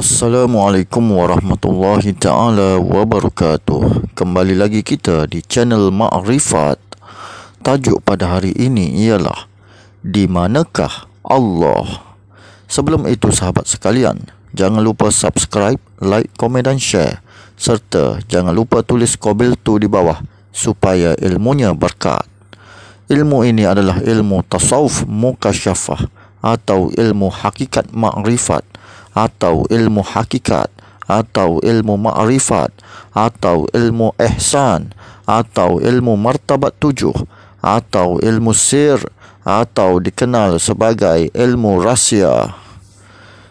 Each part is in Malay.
Assalamualaikum warahmatullahi ta'ala wabarakatuh. Kembali lagi kita di channel Ma'rifat. Tajuk pada hari ini ialah Di manakah Allah? Sebelum itu sahabat sekalian, jangan lupa subscribe, like, komen dan share. Serta jangan lupa tulis komen tu di bawah supaya ilmunya berkat. Ilmu ini adalah ilmu tasawuf mukasyafah atau ilmu hakikat ma'rifat atau ilmu hakikat atau ilmu ma'rifat atau ilmu ihsan atau ilmu martabat tujuh atau ilmu sir atau dikenal sebagai ilmu rahsia.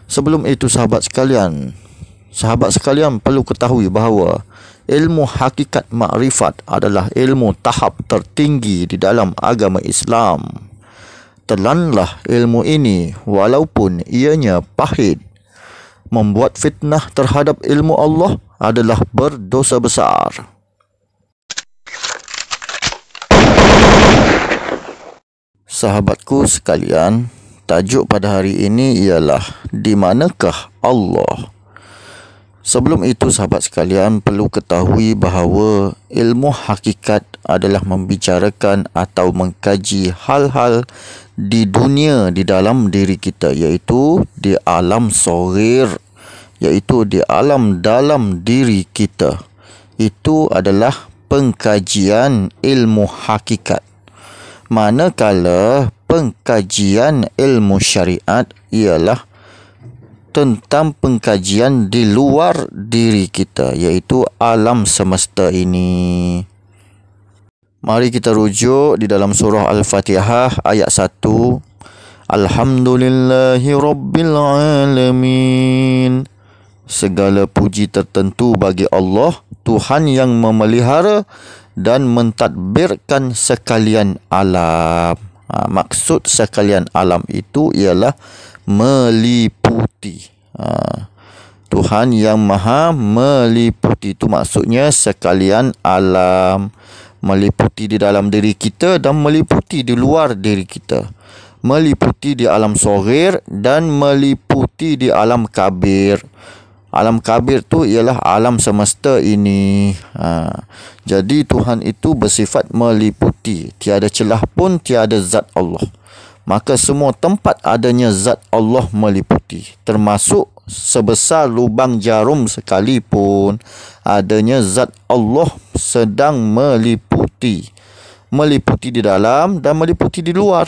Sebelum itu sahabat sekalian perlu ketahui bahawa ilmu hakikat ma'rifat adalah ilmu tahap tertinggi di dalam agama Islam. Telanlah ilmu ini walaupun ianya pahit. Membuat fitnah terhadap ilmu Allah adalah berdosa besar. Sahabatku sekalian, tajuk pada hari ini ialah Di manakah Allah? Sebelum itu sahabat sekalian perlu ketahui bahawa ilmu hakikat adalah membicarakan atau mengkaji hal-hal di dunia di dalam diri kita, iaitu di alam sohir, iaitu di alam dalam diri kita. Itu adalah pengkajian ilmu hakikat. Manakala pengkajian ilmu syariat ialah tentang pengkajian di luar diri kita, iaitu alam semesta ini. Mari kita rujuk di dalam surah Al-Fatihah ayat 1. Alhamdulillahi Rabbil Alamin. Segala puji tertentu bagi Allah, Tuhan yang memelihara dan mentadbirkan sekalian alam. Maksud sekalian alam itu ialah meliputi. Tuhan yang maha meliputi itu maksudnya sekalian alam. Meliputi di dalam diri kita dan meliputi di luar diri kita. Meliputi di alam sohir dan meliputi di alam kabir. Alam kabir tu ialah alam semesta ini. Jadi Tuhan itu bersifat meliputi. Tiada celah pun tiada zat Allah. Maka semua tempat adanya zat Allah meliputi. Termasuk sebesar lubang jarum sekalipun, adanya zat Allah sedang meliputi. Meliputi di dalam dan meliputi di luar.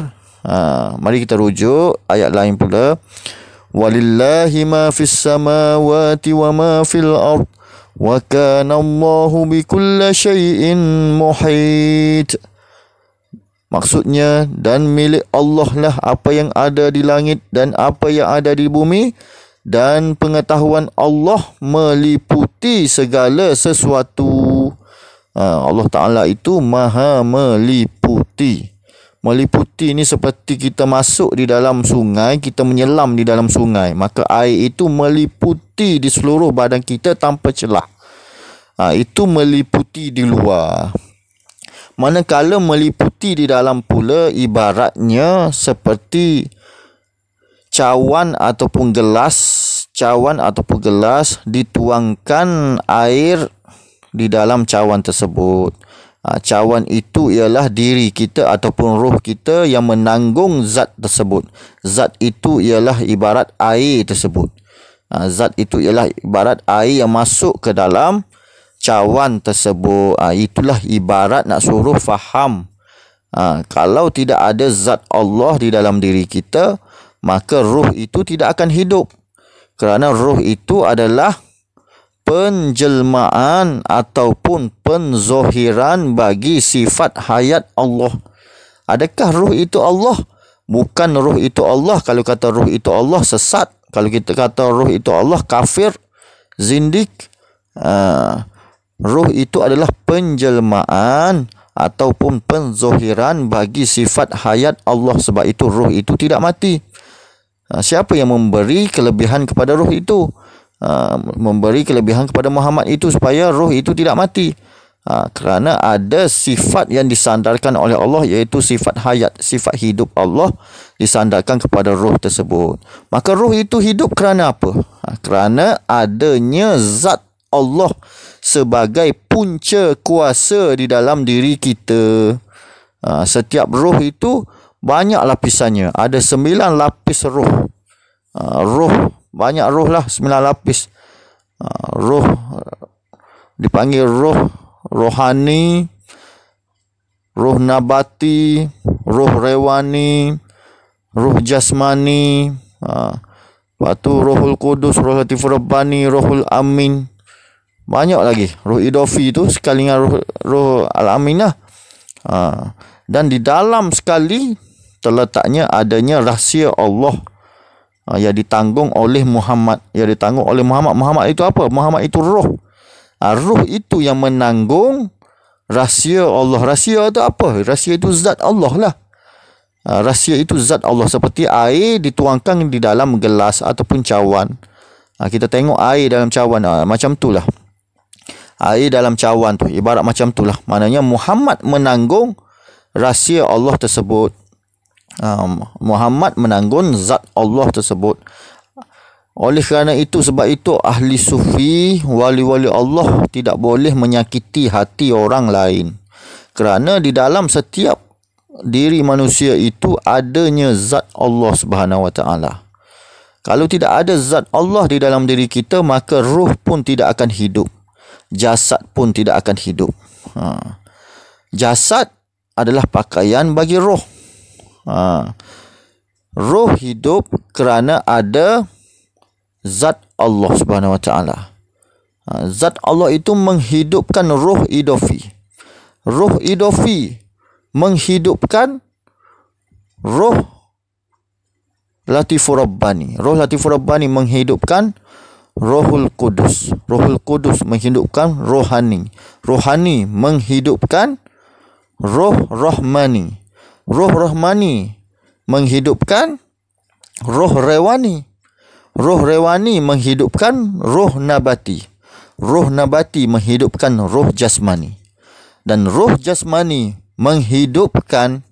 Mari kita rujuk ayat lain pula. Walillahi ma fis samawati wa ma fil ard wa kana Allahu bikulli syai'in muhit. Maksudnya, dan milik Allah lah apa yang ada di langit dan apa yang ada di bumi, dan pengetahuan Allah meliputi segala sesuatu. Allah Ta'ala itu maha meliputi. Meliputi ini seperti kita masuk di dalam sungai, kita menyelam di dalam sungai. Maka air itu meliputi di seluruh badan kita tanpa celah. Itu meliputi di luar. Manakala meliputi di dalam pula, ibaratnya seperti cawan ataupun gelas dituangkan air di dalam cawan tersebut. Cawan itu ialah diri kita ataupun roh kita yang menanggung zat tersebut. Zat itu ialah ibarat air tersebut. Zat itu ialah ibarat air yang masuk ke dalam cawan tersebut. Itulah ibarat nak suruh faham. Kalau tidak ada zat Allah di dalam diri kita, maka roh itu tidak akan hidup. Kerana roh itu adalah penjelmaan ataupun penzohiran bagi sifat hayat Allah. Adakah roh itu Allah? Bukan roh itu Allah. Kalau kata roh itu Allah, sesat. Kalau kita kata roh itu Allah, kafir, zindik. Roh itu adalah penjelmaan ataupun penzohiran bagi sifat hayat Allah. Sebab itu roh itu tidak mati. Siapa yang memberi kelebihan kepada roh itu? Memberi kelebihan kepada Muhammad itu supaya roh itu tidak mati. Kerana ada sifat yang disandarkan oleh Allah, iaitu sifat hayat, sifat hidup Allah disandarkan kepada roh tersebut. Maka roh itu hidup kerana apa? Kerana adanya zat Allah sebagai punca kuasa di dalam diri kita. Setiap roh itu banyak lapisannya. Ada 9 lapis roh. Roh, banyak roh lah, 9 lapis. Roh dipanggil roh rohani, roh nabati, roh rewani, roh jasmani, lepas tu rohul kudus, roh latifur rabbani, rohul amin. Banyak lagi. Roh idofi tu sekali dengan roh al-amin lah. Dan di dalam sekali terletaknya adanya rahsia Allah yang ditanggung oleh Muhammad. Yang ditanggung oleh Muhammad. Muhammad itu apa? Muhammad itu roh. Roh itu yang menanggung rahsia Allah. Rahsia itu apa? Rahsia itu zat Allah lah. Rahsia itu zat Allah. Seperti air dituangkan di dalam gelas ataupun cawan. Kita tengok air dalam cawan. Macam tu lah. Air dalam cawan tu. Ibarat macam tu lah. Maknanya Muhammad menanggung rahsia Allah tersebut. Muhammad menanggung zat Allah tersebut. Oleh kerana itu, sebab itu ahli sufi, wali-wali Allah tidak boleh menyakiti hati orang lain. Kerana di dalam setiap diri manusia itu adanya zat Allah Subhanahu Wa Taala. Kalau tidak ada zat Allah di dalam diri kita, maka ruh pun tidak akan hidup. Jasad pun tidak akan hidup. Jasad adalah pakaian bagi roh. Roh hidup kerana ada zat Allah Subhanahu Wa Taala. Zat Allah itu menghidupkan roh idofi. Roh idofi menghidupkan roh latifur rabbani. Roh latifur rabbani menghidupkan rohul kudus. Rohul kudus menghidupkan rohani. Rohani menghidupkan roh rahmani. Roh rahmani menghidupkan roh rewani. Roh rewani menghidupkan roh nabati. Roh nabati menghidupkan roh jasmani. Dan roh jasmani menghidupkan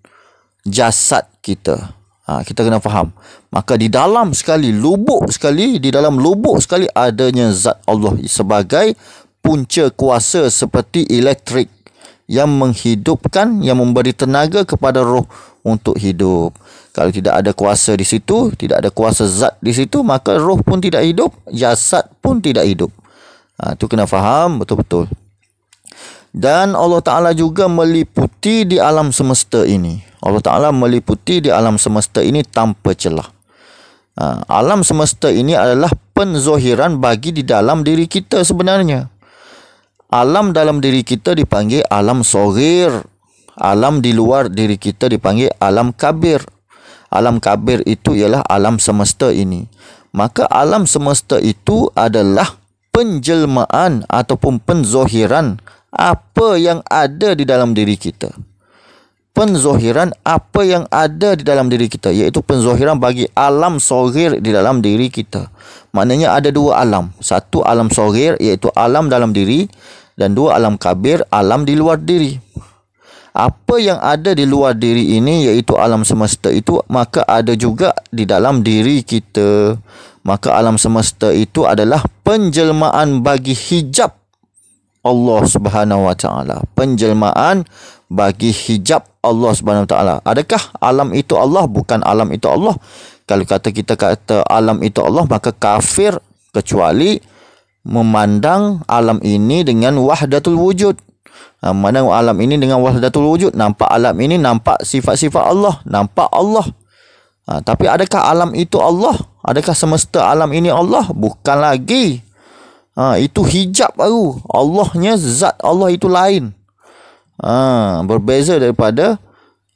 jasad kita. Kita kena faham. Maka di dalam sekali, lubuk sekali, di dalam lubuk sekali adanya zat Allah sebagai punca kuasa seperti elektrik yang menghidupkan, yang memberi tenaga kepada roh untuk hidup. Kalau tidak ada kuasa di situ, tidak ada kuasa zat di situ, maka roh pun tidak hidup, jasad pun tidak hidup. Itu kena faham betul-betul. Dan Allah Ta'ala juga meliputi di alam semesta ini. Allah Ta'ala meliputi di alam semesta ini tanpa celah. Alam semesta ini adalah penzohiran bagi di dalam diri kita sebenarnya. Alam dalam diri kita dipanggil alam soghir. Alam di luar diri kita dipanggil alam kabir. Alam kabir itu ialah alam semesta ini. Maka alam semesta itu adalah penjelmaan ataupun penzohiran apa yang ada di dalam diri kita. Penzohiran apa yang ada di dalam diri kita, iaitu penzohiran bagi alam soghir di dalam diri kita. Maknanya ada 2 alam. Satu alam soghir, iaitu alam dalam diri, dan 2 alam kabir, alam di luar diri. Apa yang ada di luar diri ini, iaitu alam semesta itu, maka ada juga di dalam diri kita. Maka alam semesta itu adalah penjelmaan bagi hijab Allah Subhanahu Wa Taala. Penjelmaan bagi hijab Allah Subhanahu Wa Taala. Adakah alam itu Allah? Bukan alam itu Allah. Kalau kita kata alam itu Allah, maka kafir, kecuali memandang alam ini dengan wahdatul wujud. Memandang alam ini dengan wahdatul wujud, nampak alam ini, nampak sifat-sifat Allah, nampak Allah. Tapi adakah alam itu Allah? Adakah semesta alam ini Allah? Bukan lagi. Itu hijab baru. Allahnya, zat Allah itu lain. Berbeza daripada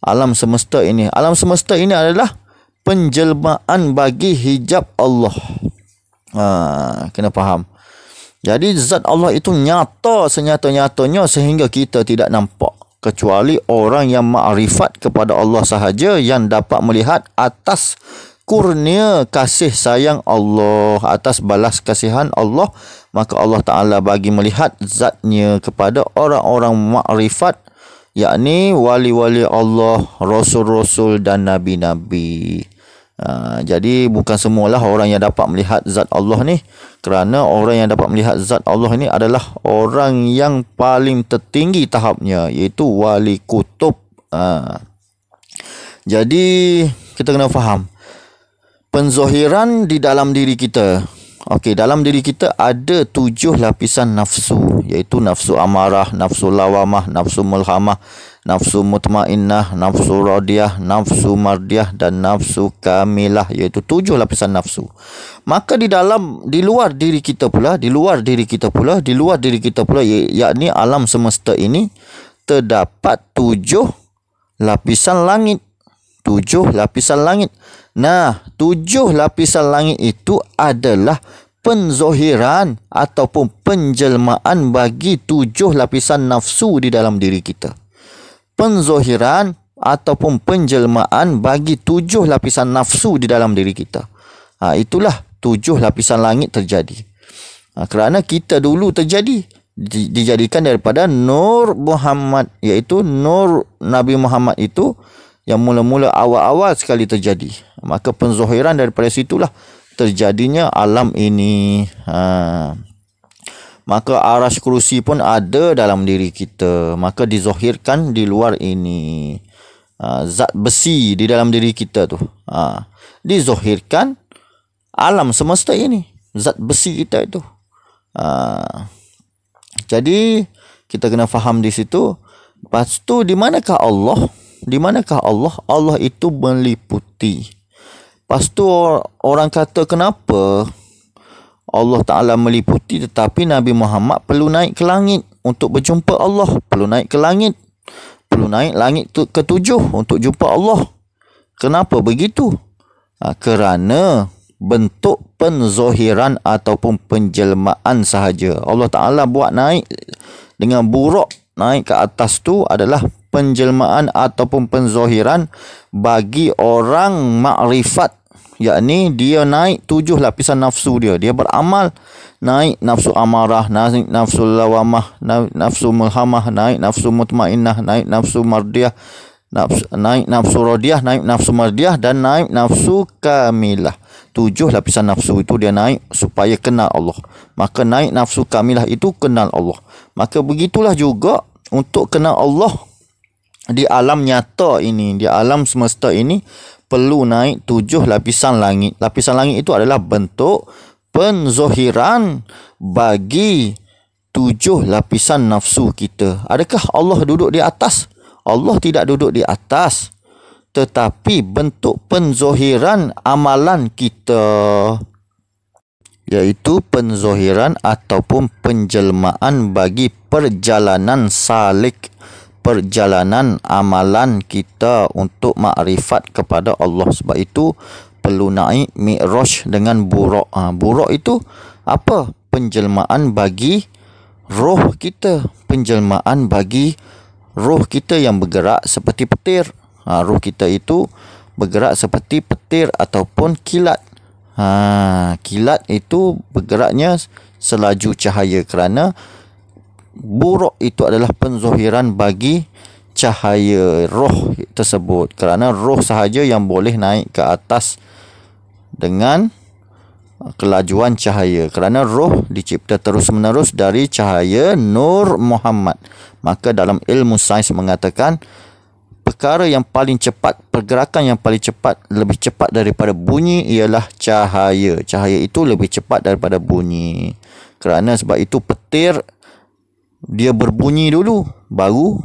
alam semesta ini. Alam semesta ini adalah penjelmaan bagi hijab Allah. Kena faham. Jadi zat Allah itu nyata senyata-nyatanya sehingga kita tidak nampak. Kecuali orang yang ma'rifat kepada Allah sahaja yang dapat melihat atas kurnia kasih sayang Allah, atas balas kasihan Allah, maka Allah Ta'ala bagi melihat zatnya kepada orang-orang makrifat, yakni wali-wali Allah, rasul-rasul dan nabi-nabi. Jadi bukan semualah orang yang dapat melihat zat Allah ni, kerana orang yang dapat melihat zat Allah ni adalah orang yang paling tertinggi tahapnya, iaitu wali kutub. Jadi kita kena faham penzohiran di dalam diri kita. Okey, dalam diri kita ada 7 lapisan nafsu, iaitu nafsu amarah, nafsu lawamah, nafsu mulhamah, nafsu mutmainnah, nafsu radiyah, nafsu mardiyah dan nafsu kamilah, iaitu 7 lapisan nafsu. Maka di luar diri kita pula, yakni alam semesta ini terdapat 7 lapisan langit. 7 lapisan langit. Nah, 7 lapisan langit itu adalah penzohiran ataupun penjelmaan bagi 7 lapisan nafsu di dalam diri kita. Penzohiran ataupun penjelmaan bagi 7 lapisan nafsu di dalam diri kita. Itulah 7 lapisan langit terjadi. Kerana kita dulu dijadikan daripada Nur Muhammad, iaitu Nur Nabi Muhammad itu yang mula-mula awal-awal sekali terjadi. Maka penzohiran daripada situlah terjadinya alam ini. Maka aras kursi pun ada dalam diri kita, maka dizohirkan di luar ini. Zat besi di dalam diri kita tu, dizohirkan alam semesta ini, zat besi kita itu. Jadi kita kena faham di situ. Lepas tu di manakah Allah? Di manakah Allah? Allah itu meliputi. Lepas tu orang kata, kenapa Allah Ta'ala meliputi tetapi Nabi Muhammad perlu naik ke langit untuk berjumpa Allah? Perlu naik ke langit. Perlu naik langit ke-7 untuk jumpa Allah. Kenapa begitu? Kerana bentuk penzohiran ataupun penjelmaan sahaja. Allah Ta'ala buat naik dengan buruk, naik ke atas tu adalah penjelmaan ataupun penzohiran bagi orang makrifat, yakni dia naik 7 lapisan nafsu dia. Dia beramal, naik nafsu amarah, naik nafsu lawamah, naik nafsu mulhamah, naik nafsu mutmainnah, naik nafsu mardiyah, naik nafsu radiyah, naik nafsu mardiyah dan naik nafsu kamilah. 7 lapisan nafsu itu dia naik supaya kenal Allah. Maka naik nafsu kamilah itu kenal Allah. Maka begitulah juga untuk kenal Allah di alam nyata ini, di alam semesta ini, perlu naik 7 lapisan langit. Lapisan langit itu adalah bentuk penzohiran bagi 7 lapisan nafsu kita. Adakah Allah duduk di atas? Allah tidak duduk di atas, tetapi bentuk penzohiran amalan kita, iaitu penzohiran ataupun penjelmaan bagi perjalanan salik, perjalanan amalan kita untuk makrifat kepada Allah. Sebab itu perlu naik mi'raj dengan buraq. Buraq itu apa? Penjelmaan bagi roh kita, penjelmaan bagi roh kita yang bergerak seperti petir. Roh kita itu bergerak seperti petir ataupun kilat. Kilat itu bergeraknya selaju cahaya, kerana buruk itu adalah penzohiran bagi cahaya roh tersebut. Kerana roh sahaja yang boleh naik ke atas dengan kelajuan cahaya, kerana roh dicipta terus-menerus dari cahaya Nur Muhammad. Maka dalam ilmu sains mengatakan perkara yang paling cepat, pergerakan yang paling cepat, lebih cepat daripada bunyi ialah cahaya. Cahaya itu lebih cepat daripada bunyi. Kerana sebab itu petir dia berbunyi dulu, baru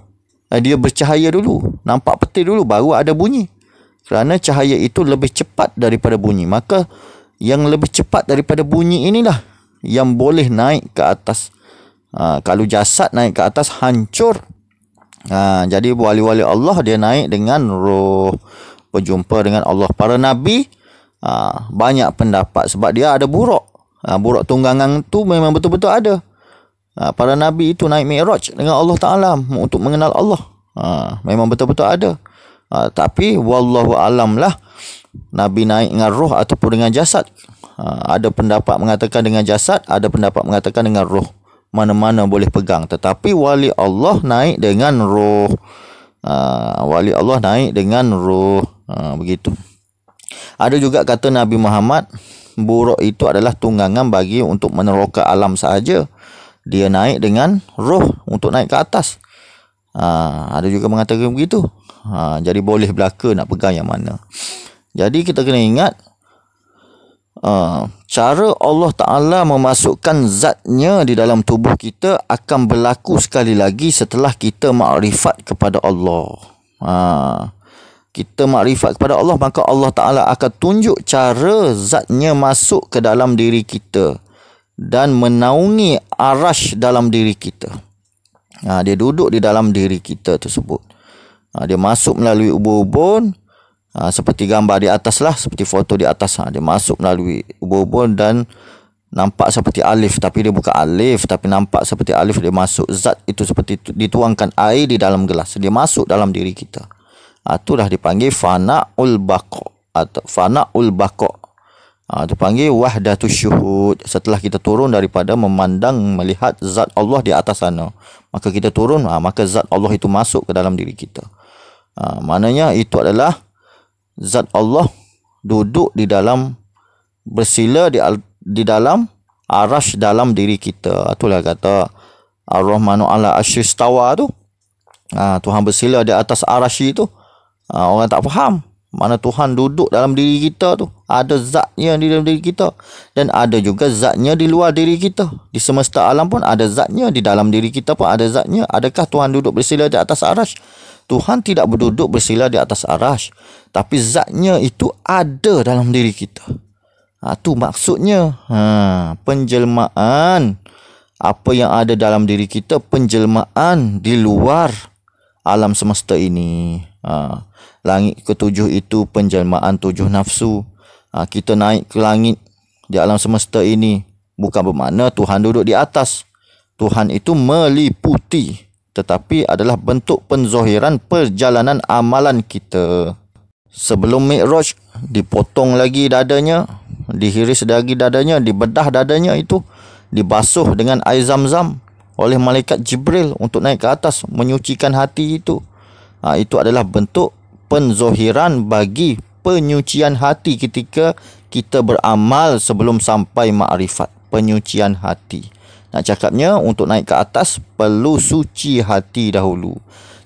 dia bercahaya dulu. Nampak petir dulu, baru ada bunyi. Kerana cahaya itu lebih cepat daripada bunyi. Maka yang lebih cepat daripada bunyi inilah yang boleh naik ke atas. Kalau jasad naik ke atas, hancur. Jadi wali-wali Allah dia naik dengan roh, berjumpa dengan Allah. Para Nabi banyak pendapat sebab dia ada buraq. Buraq tunggangan tu memang betul-betul ada. Para Nabi itu naik mi'raj dengan Allah Ta'ala untuk mengenal Allah. Memang betul-betul ada. Tapi wallahu alam lah, Nabi naik dengan roh ataupun dengan jasad? Ada pendapat mengatakan dengan jasad, ada pendapat mengatakan dengan roh. Mana-mana boleh pegang. Tetapi wali Allah naik dengan roh. Wali Allah naik dengan roh. Begitu. Ada juga kata Nabi Muhammad, buruk itu adalah tunggangan bagi untuk meneroka alam sahaja. Dia naik dengan roh untuk naik ke atas. Ada juga mengatakan begitu. Jadi boleh belaka nak pegang yang mana. Jadi kita kena ingat, cara Allah Ta'ala memasukkan zatnya di dalam tubuh kita akan berlaku sekali lagi setelah kita makrifat kepada Allah. Kita makrifat kepada Allah, maka Allah Ta'ala akan tunjuk cara zatnya masuk ke dalam diri kita dan menaungi arash dalam diri kita. Dia duduk di dalam diri kita tersebut. Dia masuk melalui ubun-ubun, seperti gambar di atas lah, seperti foto di atas. Dia masuk melalui ubun-ubun dan nampak seperti alif, tapi dia bukan alif, tapi nampak seperti alif. Dia masuk, zat itu seperti dituangkan air di dalam gelas, dia masuk dalam diri kita. Itulah dipanggil fana'ul baqa atau fana'ul baqa. Itu panggil wahdatus syuhud. Setelah kita turun daripada memandang, melihat zat Allah di atas sana, maka kita turun, maka zat Allah itu masuk ke dalam diri kita. Maknanya itu adalah zat Allah duduk di dalam, bersila di dalam arash dalam diri kita. Itulah kata Ar-Rahmanu ala arsyish istawa tu. Tuhan bersila di atas arasy itu. Orang tak faham mana Tuhan duduk dalam diri kita tu. Ada zatnya di dalam diri kita, dan ada juga zatnya di luar diri kita. Di semesta alam pun ada zatnya, di dalam diri kita pun ada zatnya. Adakah Tuhan duduk bersila di atas arasy? Tuhan tidak berduduk bersila di atas arasy, tapi zatnya itu ada dalam diri kita. Tu maksudnya penjelmaan apa yang ada dalam diri kita, penjelmaan di luar alam semesta ini. Langit ketujuh itu penjelmaan tujuh nafsu. Kita naik ke langit di alam semesta ini bukan bermakna Tuhan duduk di atas. Tuhan itu meliputi, tetapi adalah bentuk penzohiran perjalanan amalan kita. Sebelum Mi'raj, dipotong lagi dadanya, dihiris lagi dadanya, dibedah dadanya itu, dibasuh dengan air zam-zam oleh malaikat Jibril untuk naik ke atas, menyucikan hati itu. Itu adalah bentuk penzohiran bagi penyucian hati ketika kita beramal sebelum sampai makrifat. Penyucian hati. Nak cakapnya, untuk naik ke atas perlu suci hati dahulu.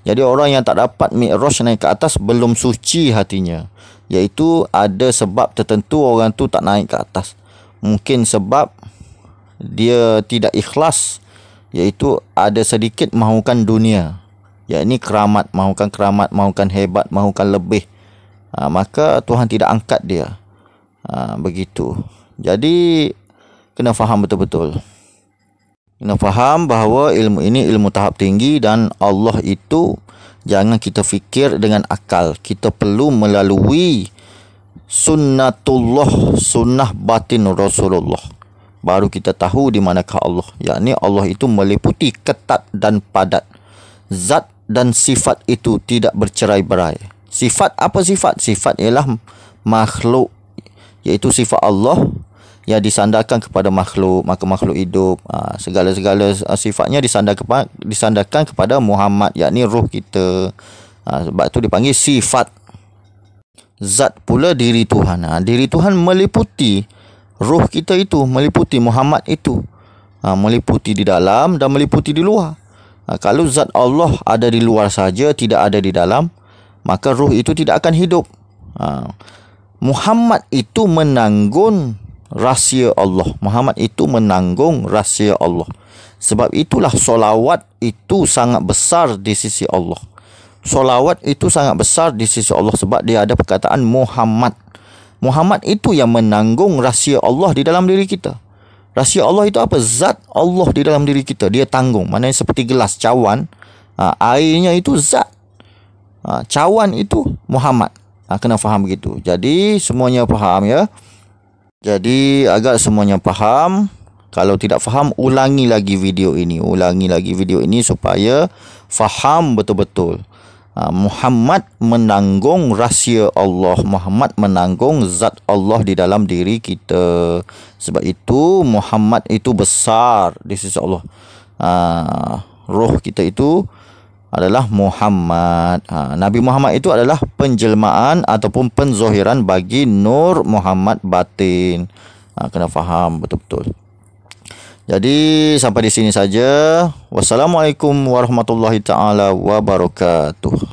Jadi orang yang tak dapat Mi'raj naik ke atas belum suci hatinya. Iaitu ada sebab tertentu orang tu tak naik ke atas. Mungkin sebab dia tidak ikhlas, iaitu ada sedikit mahukan dunia. Yakni keramat, mahukan hebat, mahukan lebih. Maka Tuhan tidak angkat dia. Begitu. Jadi kena faham betul-betul. Kena faham bahawa ilmu ini ilmu tahap tinggi, dan Allah itu jangan kita fikir dengan akal. Kita perlu melalui sunnatullah, sunnah batin Rasulullah, baru kita tahu di manakah Allah. Yakni Allah itu meliputi ketat dan padat. Zat dan sifat itu tidak bercerai-berai. Sifat apa sifat? Sifat ialah makhluk, iaitu sifat Allah yang disandarkan kepada makhluk, maka makhluk hidup. Segala-segala sifatnya disandarkan kepada Muhammad, yakni ruh kita. Sebab itu dipanggil sifat. Zat pula diri Tuhan. Diri Tuhan meliputi ruh kita itu, meliputi Muhammad itu. Meliputi di dalam dan meliputi di luar. Kalau zat Allah ada di luar saja, tidak ada di dalam, maka ruh itu tidak akan hidup. Muhammad itu menanggung rahsia Allah. Muhammad itu menanggung rahsia Allah. Sebab itulah solawat itu sangat besar di sisi Allah. Solawat itu sangat besar di sisi Allah sebab dia ada perkataan Muhammad. Muhammad itu yang menanggung rahsia Allah di dalam diri kita. Rahsia Allah itu apa? Zat Allah di dalam diri kita. Dia tanggung. Maknanya seperti gelas cawan. Airnya itu zat. Cawan itu Muhammad. Kena faham begitu. Jadi semuanya faham ya. Jadi agar semuanya faham. Kalau tidak faham, ulangi lagi video ini. Ulangi lagi video ini supaya faham betul-betul. Muhammad menanggung rahsia Allah. Muhammad menanggung zat Allah di dalam diri kita. Sebab itu Muhammad itu besar di sisi Allah. Roh kita itu adalah Muhammad. Nabi Muhammad itu adalah penjelmaan ataupun penzohiran bagi Nur Muhammad batin. Kena faham betul-betul. Jadi sampai di sini saja. Wassalamualaikum warahmatullahi taala wabarakatuh.